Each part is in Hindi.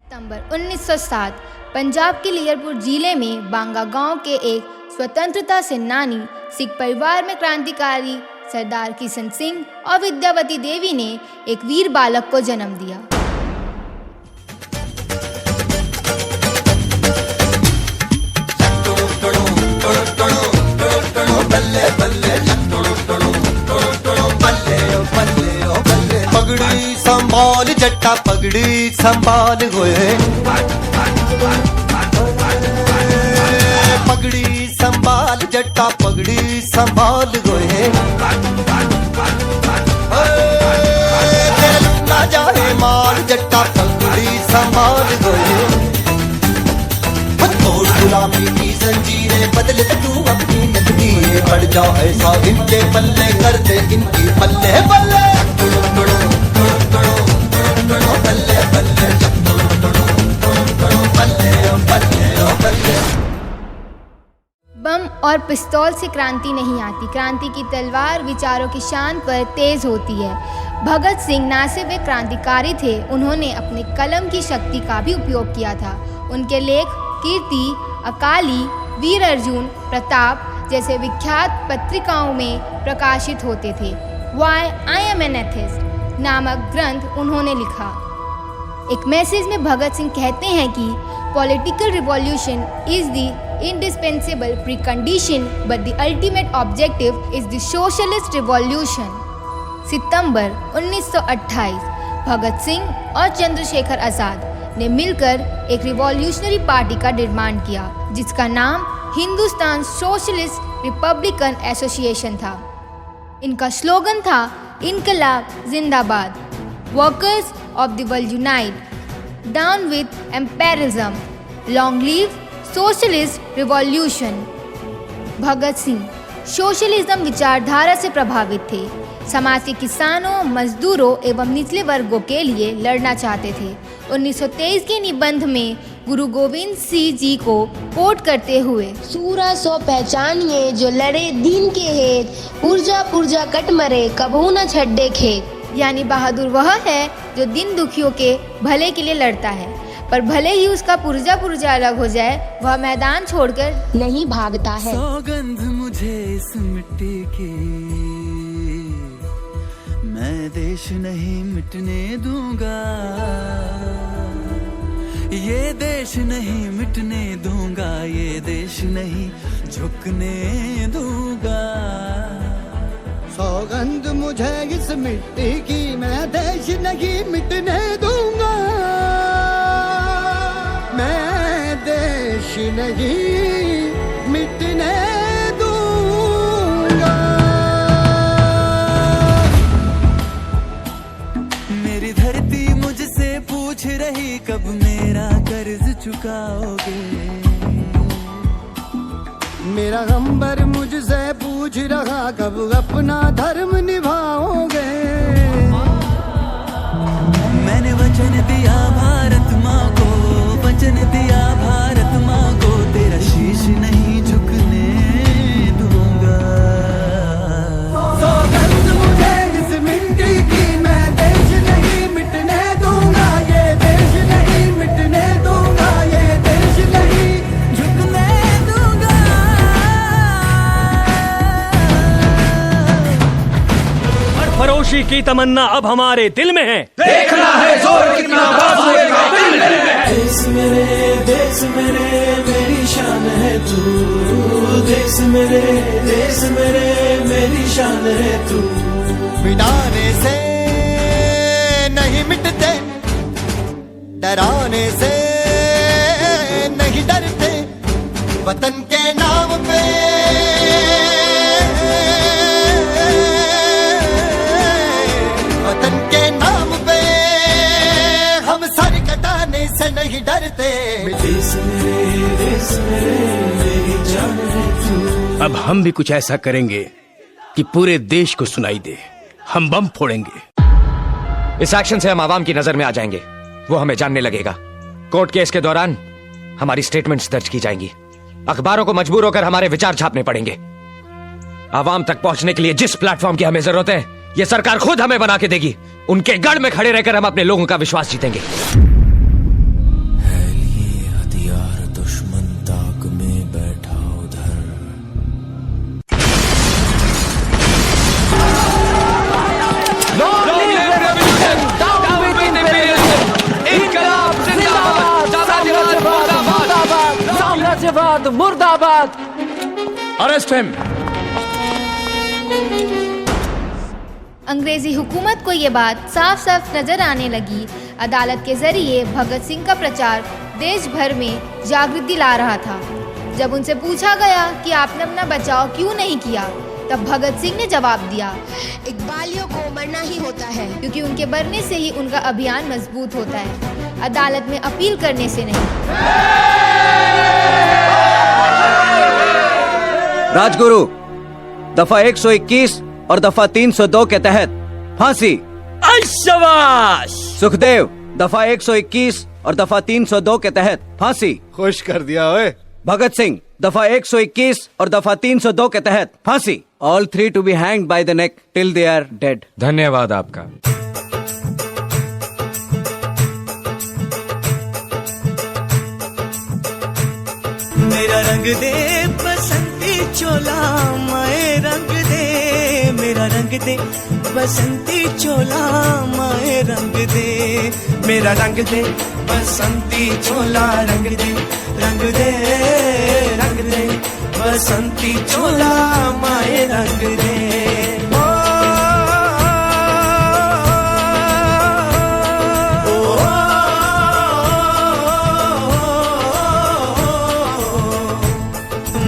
सितंबर 1907 पंजाब के लीरपुर जिले में बांगा गांव के एक स्वतंत्रता सेनानी सिख परिवार में क्रांतिकारी सरदार किशन सिंह और विद्यावती देवी ने एक वीर बालक को जन्म दिया। पगड़ी संभाल जट्टा पगड़ी संभाल गोए, पगड़ी संभाल जट्टा पगड़ी संभाल गोए, ना जाए माल जट्टा पगड़ी संभाल गोए। तोड़ गुलामी की जंजीरें बदले तू अपनी नजदीरें, बढ़ जाओ ऐसा इनके पल्ले कर दे इनकी पल्ले पल्ले बम और पिस्तौल से क्रांति नहीं आती, क्रांति की तलवार विचारों की शान पर तेज होती है। भगत सिंह न सिर्फ एक क्रांतिकारी थे, उन्होंने अपने कलम की शक्ति का भी उपयोग किया था। उनके लेख कीर्ति, अकाली, वीर अर्जुन, प्रताप जैसे विख्यात पत्रिकाओं में प्रकाशित होते थे। Why I am an atheist नामक ग्रंथ उन्होंने लिखा। एक मैसेज में भगत सिंह कहते हैं कि political revolution is the indispensable precondition but the ultimate objective is the socialist revolution। सितंबर 1928 भगत सिंह और चंद्रशेखर आजाद ने मिलकर एक रिवॉल्यूशनरी पार्टी का निर्माण किया, जिसका नाम हिंदुस्तान सोशलिस्ट रिपब्लिकन एसोसिएशन था। इनका स्लोगन था इनकलाब जिंदाबाद, workers of the world unite, down with imperialism, long live socialist revolution. Bhagat Singh socialism विचारधारा से प्रभावित थे। समाज के किसानों, मजदूरों एवं निचले वर्गों के लिए लड़ना चाहते थे। 1923 के निबंध में गुरु गोविंद सिंह जी को कोट करते हुए, सूरा सो पहचानिए जो लड़े दीन के हेत, पुरजा पुरजा कट मरे कबहू न छड्डे खेत। यानी बहादुर वह है जो दिन दुखियों के भले के लिए लड़ता है, पर भले ही उसका पुर्जा अलग हो जाए, वह मैदान छोड़कर नहीं भागता है। सौगंध मुझे इस मिट्टी की, मैं देश नहीं मिटने दूंगा, ये देश नहीं मिटने दूंगा, ये देश नहीं झुकने दूंगा। सौगंध मुझे इस मिट्टी की, मैं देश नहीं मिटने दूंगा, मैं देश नहीं मिटने दूंगा। मेरी धरती मुझसे पूछ रही कब मेरा कर्ज चुकाओगे, मेरा अंबर मुझसे पूछ रहा कब अपना धर्म निभाओगे। मैंने वचन दिया भारत माँ को, वचन दिया भारत माँ को, तेरा शीश नहीं झुकने दूंगा। सौगंध मुझे इस मिट्टी की, मैं देश नहीं मिटने दूंगा, ये देश नहीं मिटने दूंगा, ये देश नहीं झुकने दूंगा। फरोशी की तमन्ना अब हमारे दिल में है, देखना है जोर कितना बाजुए का दिल में। देश मेरे मेरी शान है तू, देश मेरे मेरी शान है तू। मिटाने से नहीं मिटते, डराने से नहीं डरते, वतन के नाम पे वतन के नाम पे हम सर कटाने से नहीं डरते। देश मेरे मेरी जान है तू। अब हम भी कुछ ऐसा करेंगे कि पूरे देश को सुनाई दे। हम बम फोड़ेंगे। इस एक्शन से हम आवाम की नजर में आ जाएंगे, वो हमें जानने लगेगा। कोर्ट केस के दौरान हमारी स्टेटमेंट्स दर्ज की जाएंगी, अखबारों को मजबूर होकर हमारे विचार छापने पड़ेंगे। आवाम तक पहुंचने के लिए जिस प्लेटफॉर्म की हमें जरूरत है, ये सरकार खुद हमें बना के देगी। उनके गढ़ में खड़े रहकर हम अपने लोगों का विश्वास जीतेंगे। मुर्दाबाद मुर्दाबाद। Arrest him. अंग्रेजी हुकूमत को ये बात साफ साफ नजर आने लगी। अदालत के जरिए भगत सिंह का प्रचार देश भर में जागृति ला रहा था। जब उनसे पूछा गया कि आपने अपना बचाव क्यों नहीं किया, तब भगत सिंह ने जवाब दिया, इकबालियों को मरना ही होता है। क्योंकि उनके मरने से ही उनका अभियान मजबूत होता है, अदालत में अपील करने से नहीं। राजगुरु, दफा 121 और दफा 302 के तहत फांसी। शाबाश। सुखदेव, दफा 121 और दफा 302 के तहत फांसी। खुश कर दिया ओए। भगत सिंह, दफा 121 और दफा 302 के तहत फांसी। All 3 to be hanged by the neck till they are dead. धन्यवाद आपका। मेरा रंग दे बसंती चोला माए रंग दे, मेरा रंग दे बसंती चोला माए रंग दे, मेरा रंग दे बसंती चोला रंग दे, रंग दे रंग दे बसंती चोला माए रंग दे।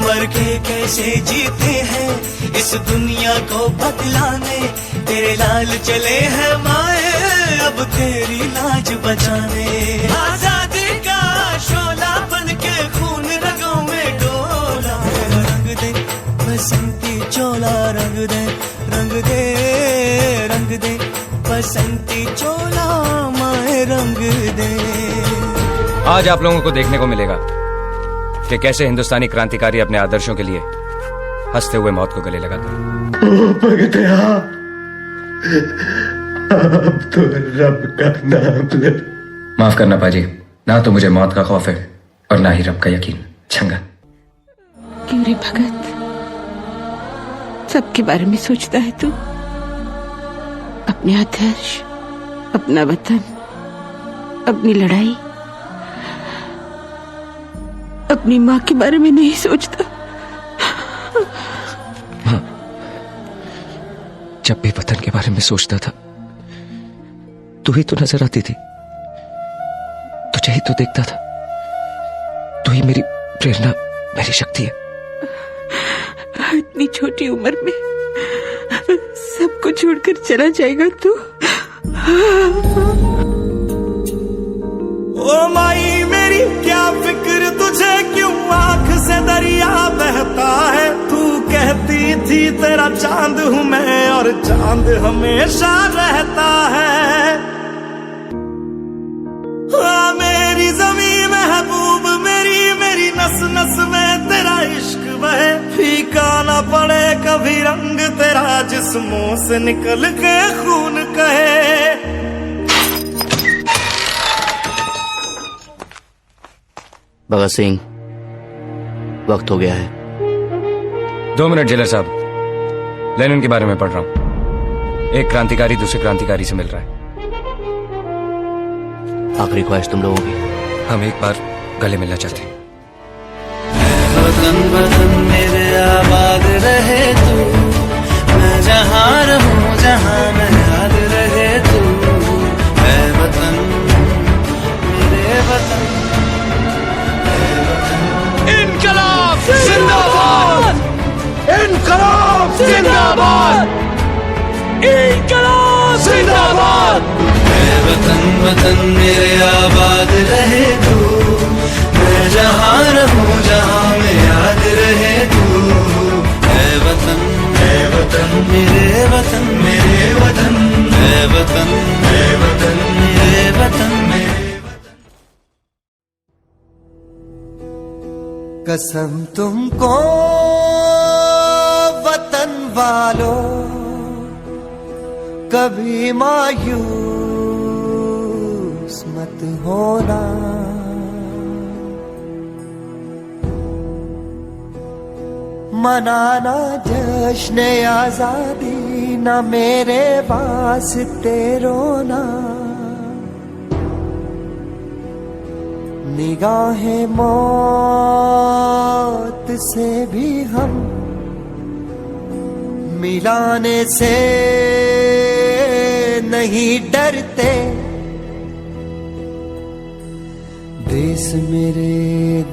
मर के कैसे जीते हैं इस दुनिया को बदलाने, तेरे लाल चले हैं माए अब तेरी लाज बचाने। आजादी का शोला बन के खून रगों में डोला, रंग दे बसंती चोला रंग दे, रंग दे रंग दे बसंती चोला माए रंग दे। आज आप लोगों को देखने को मिलेगा कि कैसे हिंदुस्तानी क्रांतिकारी अपने आदर्शों के लिए हंसते हुए मौत को गले लगाते हैं। अब तो रब का नाम ले। माफ करना पाजी, ना तो मुझे मौत का खौफ है और ना ही रब का यकीन। छंगा। क्यों रे भगत, सबके बारे में सोचता है तू? अपने आदर्श, अपना वतन, अपनी लड़ाई, अपनी माँ के बारे में नहीं सोचता? जब भी वतन के बारे में सोचता था तू ही तो नजर आती थी, तुझे ही तो देखता था। तू ही मेरी प्रेरणा, मेरी शक्ति है। इतनी छोटी उम्र में सबको छोड़कर चला जाएगा तू? ओ माई मेरी क्या फिक्र तुझे, क्यों आंख से दरिया बहता है। तू कहती थी तेरा चांद हूँ मैं और चांद हमेशा रहता है। हाँ मेरी ज़मीं महबूब मेरी, मेरी नस नस में तेरा इश्क बहे। फीका ना पड़े कभी रंग तेरा जिस्मों से निकल के खून कहे। भगत सिंह, वक्त हो गया है। 2 मिनट जेलर साहब, लेनिन के बारे में पढ़ रहा हूं। एक क्रांतिकारी दूसरे क्रांतिकारी से मिल रहा है। आखिरी ख्वाहिश तुम लोगों की? हम एक बार गले मिलना चाहते हैं। वतन वतन मेरे आबाद रहे तू, मैं जहाँ रहूं जहाँ मैं याद रहे तू। मैं वतन मेरे वतन, इनकलाब जिंदाबाद, इनकलाब जिंदाबाद, इनकलाब जिंदाबाद। मैं वतन वतन मेरे आबाद रहे तू, मैं जहाँ रहूं जहाँ मैं याद रहे तू। मैं वतन मेरे वतन, मेरे वतन, मैं वतन, मैं वतन, मेरे वतन, मेरे वतन। कसम तुमको वतन वालों, कभी मायूस मत होना। मनाना जश्न आजादी, न मेरे वास्ते रोना। निगाहें मौत से भी हम मिलाने से नहीं डरते। देश मेरे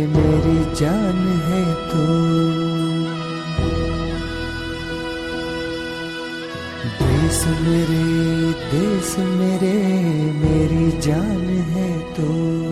मेरी जान है तू। देश मेरे मेरी जान है तू।